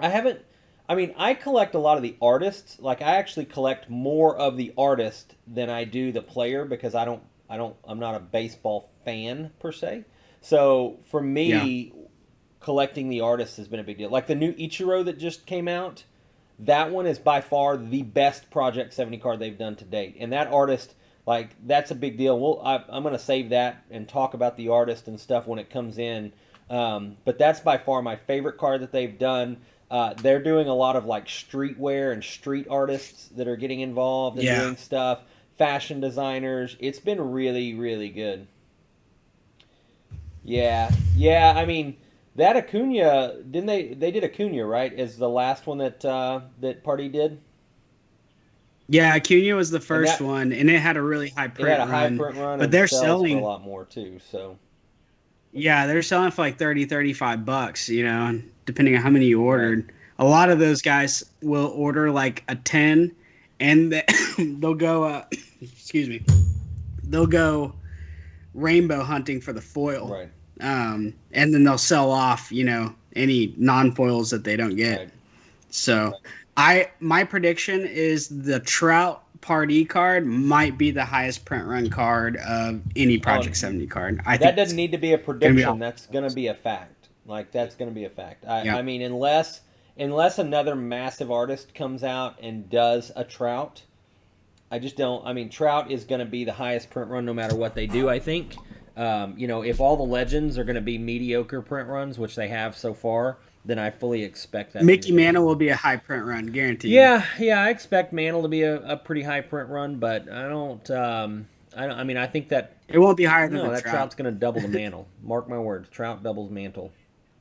I haven't. I mean, I collect a lot of the artists. Like, I actually collect more of the artist than I do the player because I don't. I don't. I'm not a baseball fan per se. So for Yeah. me, collecting the artist has been a big deal. Like the new Ichiro that just came out, that one is by far the best Project 70 card they've done to date. And that artist, like, that's a big deal. I'm going to save that and talk about the artist and stuff when it comes in. But that's by far my favorite card that they've done. They're doing a lot of like streetwear and street artists that are getting involved and Yeah. doing stuff. Fashion designers. It's been really, really good. Yeah, yeah. I mean, that Acuna didn't they? They did Acuna right as the last one that that party did, Yeah, Acuna was the and first that one, and it had a really high it had print a high run. print run But and they're sells for a selling, lot more too. So yeah, they're selling for like 30, $35, depending on how many you right, ordered. A lot of those guys will order like a 10 and they'll go, excuse me, they'll go rainbow hunting for the foil. right, And then they'll sell off, any non foils that they don't get. right. So my prediction is the Trout Party card might be the highest print run card of any Oh, Project 70 card. I that think doesn't it's need to be a gonna be prediction. That's gonna be a fact. Like that's gonna be a fact. yeah. I mean, unless another massive artist comes out and does a Trout, I just don't. I mean, Trout is going to be the highest print run no matter what they do. I think. If all the legends are going to be mediocre print runs, which they have so far, then I fully expect that to be the Mickey case. Mantle will be a high print run, guaranteed. Yeah, yeah, I expect Mantle to be a pretty high print run, but I don't. I don't. I mean, I think that It won't be higher than no, the that Trout. Trout's going to double the Mantle. Mark my words, Trout doubles Mantle.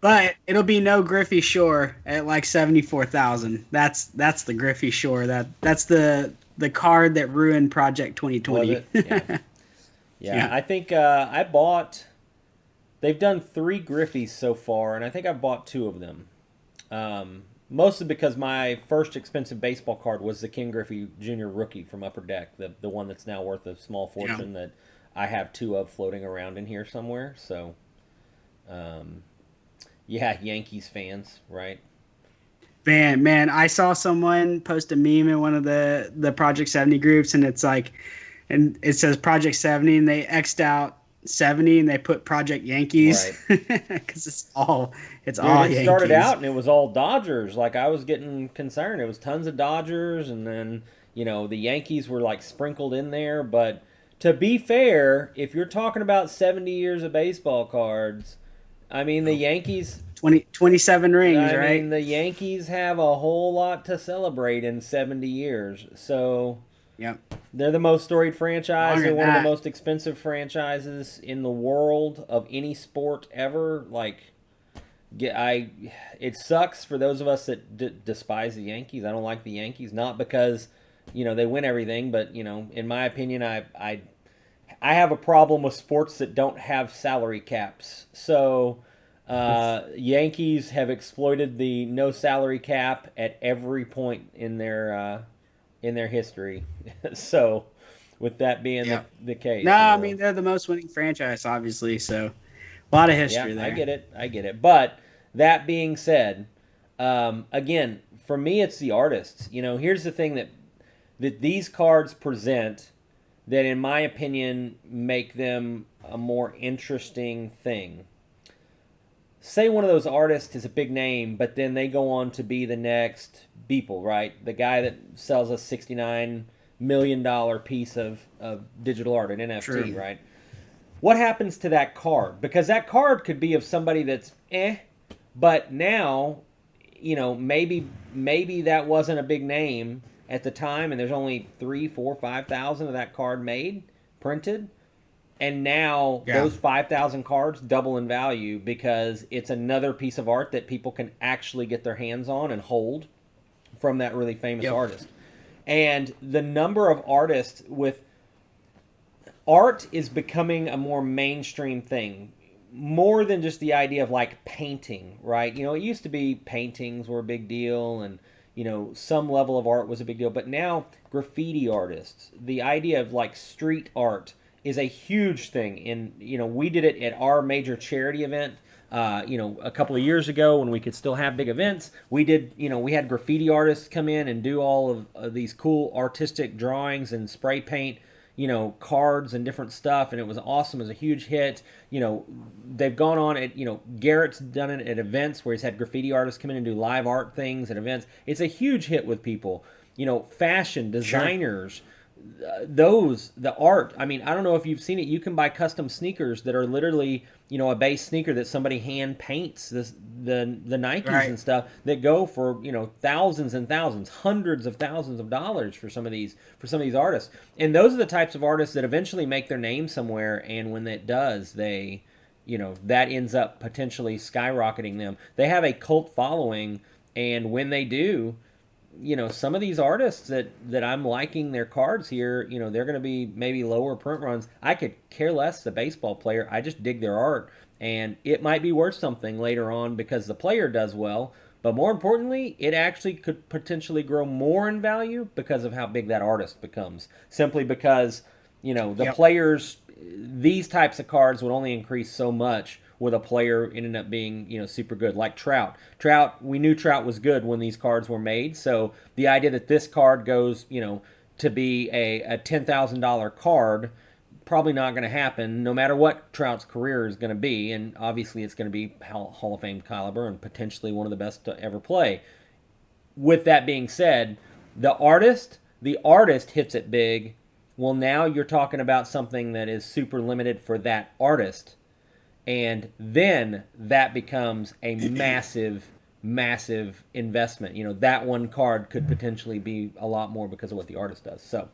But it'll be no Griffey Shore at like 74,000. That's the Griffey Shore. That's the card that ruined Project Was 2020. it? Yeah, yeah. Yeah. I think I bought. They've done 3 Griffies so far, and I think I bought 2 of them. Mostly because my first expensive baseball card was the Ken Griffey Jr. rookie from Upper Deck, the one that's now worth a small Yeah. fortune that I have 2 of floating around in here somewhere. So, um, yeah, Yankees fans, right? Man, I saw someone post a meme in one of the Project 70 groups, and it's like, and it says Project 70, and they xed out 70, and they put Project Yankees Right. because it's Dude, all it started Yankees. out and it was all Dodgers. Like I was getting concerned. It was tons of Dodgers, and then the Yankees were like sprinkled in there. But to be fair, if you're talking about 70 years of baseball cards, I mean the Oh, Yankees. 27 rings, I mean right? the Yankees have a whole lot to celebrate in 70 years. So Yep. they're the most storied franchise. Longer They're than one of the that. most expensive franchises in the world of any sport ever. Like get I it sucks for those of us that despise the Yankees. I don't like the Yankees not because they win everything, but in my opinion I have a problem with sports that don't have salary caps. So Yankees have exploited the no salary cap at every point in their history. So with that being Yeah. the No, case, I mean they're the most winning franchise, obviously. So a lot of yeah, history I there. get it. I get it. But that being said, again, for me, it's the artists. Here's the thing that these cards present that, in my opinion, make them a more interesting thing. Say one of those artists is a big name, but then they go on to be the next Beeple, right? The guy that sells a $69 million piece of digital art, an NFT, True. right? What happens to that card? Because that card could be of somebody that's but now, maybe that wasn't a big name at the time, and there's only 3, 4, 5,000 of that card made, printed, and now Yeah. those 5,000 cards double in value because it's another piece of art that people can actually get their hands on and hold from that really famous Yep. artist. And the number of artists with art is becoming a more mainstream thing, more than just the idea of like painting, right? It used to be paintings were a big deal, and some level of art was a big deal, but now graffiti artists, the idea of like street art is a huge thing. And we did it at our major charity event. A couple of years ago when we could still have big events, we did. We had graffiti artists come in and do all of these cool artistic drawings and spray paint cards and different stuff, and it was awesome. It was a huge hit. They've gone on at, Garrett's done it at events where he's had graffiti artists come in and do live art things at events. It's a huge hit with people. Fashion designers, sure. The art. I mean, I don't know if you've seen it. You can buy custom sneakers that are literally, a base sneaker that somebody hand paints the Nikes right. and stuff that go for, thousands and thousands, hundreds of thousands of dollars for some of these artists. And those are the types of artists that eventually make their name somewhere, and when that does, they, that ends up potentially skyrocketing them. They have a cult following, and when they do, some of these artists that I'm liking their cards here, they're going to be maybe lower print runs. I could care less the baseball player. I just dig their art, and it might be worth something later on because the player does well. But more importantly, it actually could potentially grow more in value because of how big that artist becomes. Simply because, the yep. players, these types of cards would only increase so much with a player ended up being, super good, like Trout. We knew Trout was good when these cards were made, so the idea that this card goes, to be a $10,000 card, probably not going to happen, no matter what Trout's career is going to be, and obviously it's going to be Hall of Fame caliber and potentially one of the best to ever play. With that being said, the artist hits it big. Well, now you're talking about something that is super limited for that artist. And then that becomes a massive, massive investment. That one card could potentially be a lot more because of what the artist does. So,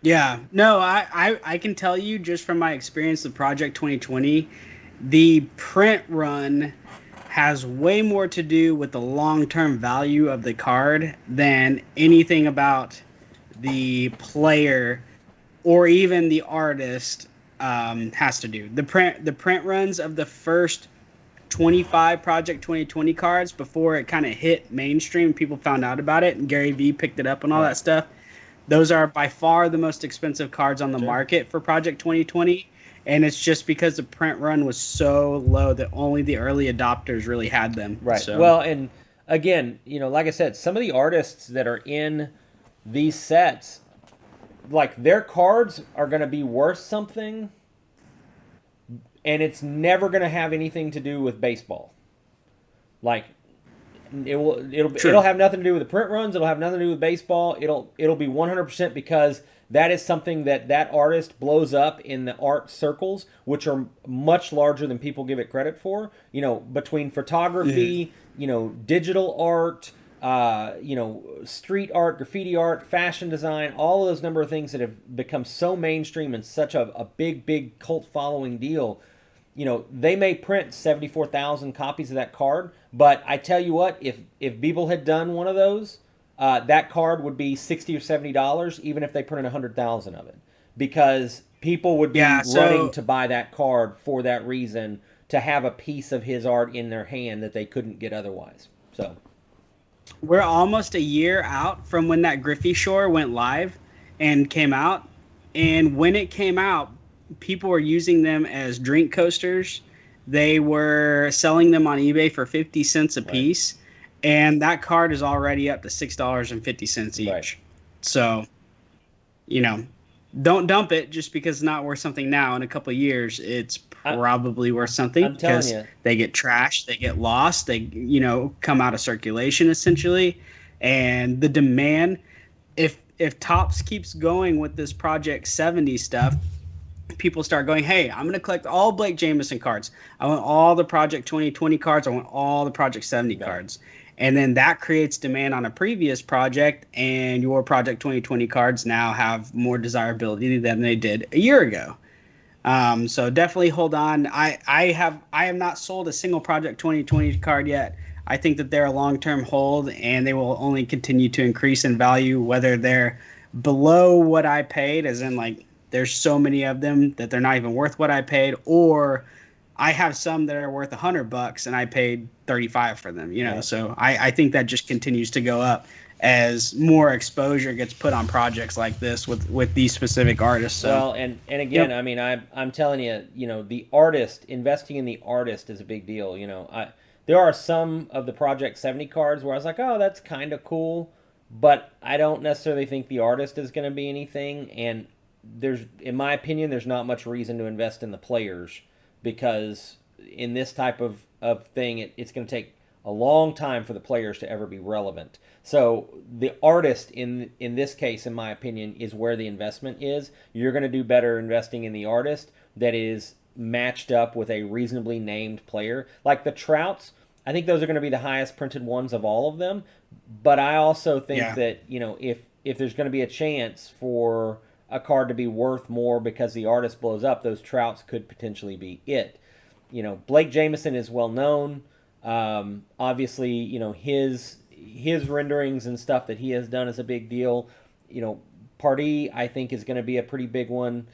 yeah, no, I can tell you just from my experience with Project 2020, the print run has way more to do with the long-term value of the card than anything about the player or even the artist. Has to do. The print runs of the first 25 Project 2020 cards before it kind of hit mainstream, people found out about it, and Gary Vee picked it up and all that stuff. Those are by far the most expensive cards on the market for Project 2020, and it's just because the print run was so low that only the early adopters really had them. Right. So. Well, and again, like I said, some of the artists that are in these sets, like their cards are going to be worth something, and it's never going to have anything to do with baseball. Like it'll have nothing to do with the print runs. It'll have nothing to do with baseball. It'll be 100% because that is something that artist blows up in the art circles, which are much larger than people give it credit for. Between photography, digital art, street art, graffiti art, fashion design, all of those number of things that have become so mainstream and such a big cult following deal. They may print 74,000 copies of that card, but I tell you what, if Beeble had done one of those, that card would be $60 or $70, even if they printed 100,000 of it, because people would be running to buy that card for that reason, to have a piece of his art in their hand that they couldn't get otherwise. So. We're almost a year out from when that Griffey Shore went live and came out. And when it came out, people were using them as drink coasters. They were selling them on eBay for 50 cents a piece. And that card is already up to $6.50 each. Right. So, don't dump it just because it's not worth something now. In a couple of years, it's probably worth something because they get trashed, they get lost, they come out of circulation essentially, and the demand. If Topps keeps going with this Project 70 stuff, people start going, hey, I'm going to collect all Blake Jamieson cards. I want all the Project 2020 cards. I want all the Project 70 cards. And then that creates demand on a previous project, and your Project 2020 cards now have more desirability than they did a year ago. So definitely hold on. I have not sold a single Project 2020 card yet. I think that they're a long-term hold, and they will only continue to increase in value, whether they're below what I paid, as in like there's so many of them that they're not even worth what I paid, or I have some that are worth $100 and I paid $35 for them, So I think that just continues to go up as more exposure gets put on projects like this with these specific artists. So, Well, and again, yep, I mean, I'm telling you, the artist, investing in the artist is a big deal. There are some of the Project 70 cards where I was like, oh, that's kind of cool, but I don't necessarily think the artist is going to be anything. And in my opinion, there's not much reason to invest in the players because in this type of thing, it's going to take a long time for the players to ever be relevant. So the artist in this case, in my opinion, is where the investment is. You're going to do better investing in the artist that is matched up with a reasonably named player. Like the Trouts, I think those are going to be the highest printed ones of all of them. But I also think yeah, that if there's going to be a chance for a card to be worth more because the artist blows up, those Trouts could potentially be it. Blake Jameson is well known. Obviously, his renderings and stuff that he has done is a big deal. Pardee, I think, is going to be a pretty big one.